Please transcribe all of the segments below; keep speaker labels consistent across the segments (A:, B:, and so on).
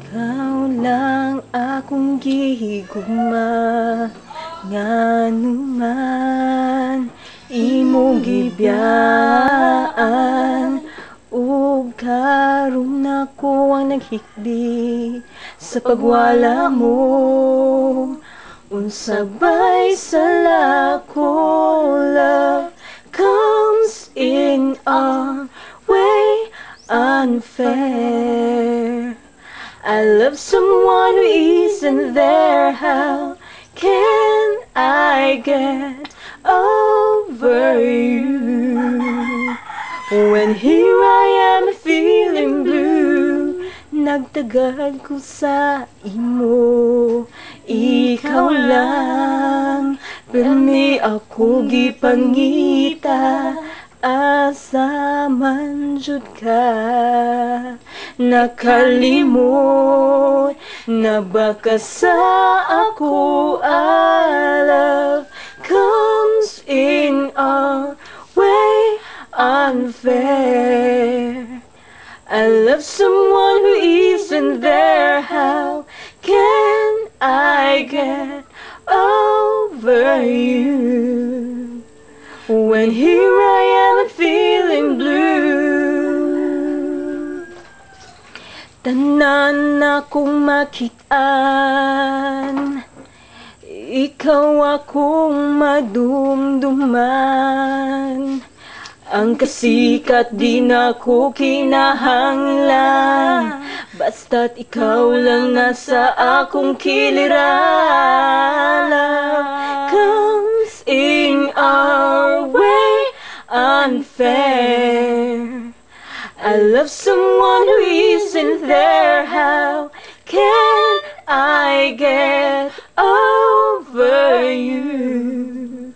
A: Ikaw lang akong gihigugma, nganuman imong gibiyaan, ug karon nako ang naghikbi sa pagwala mo. Unsabay sala ko, love comes in a way unfair. I love someone who isn't there. How can I get over you? When here I am feeling blue, nagtagad ko sa imo. Ikaw lang, pirmi ako gipangita, asa man jud ka. Nakalimot na baka sa ako, love comes in a way unfair. I love someone who isn't there. How can I get over you? When here I am feeling blue, tanan akong makitaan, ikaw akong madumduman. Ang kasikat di na ko kinahanglan, basta't ikaw lang nasa akong kiliran. Love comes in our way unfair. I love someone who isn't there. How can I get over you?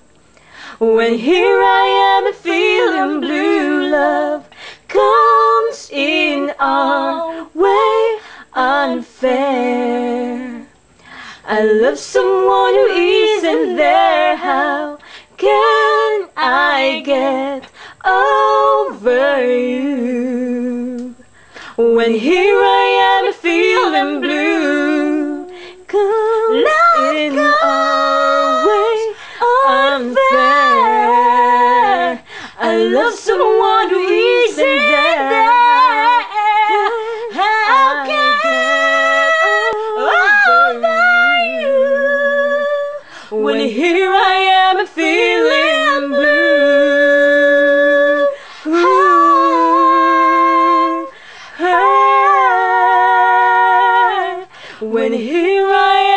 A: When here I am feeling blue, love comes in our way unfair. I love someone who isn't there. How can I get over you? When here I am feeling blue, comes in our way unfair. I love someone who isn't there. How can I get over you? When here I am feeling blue. When here I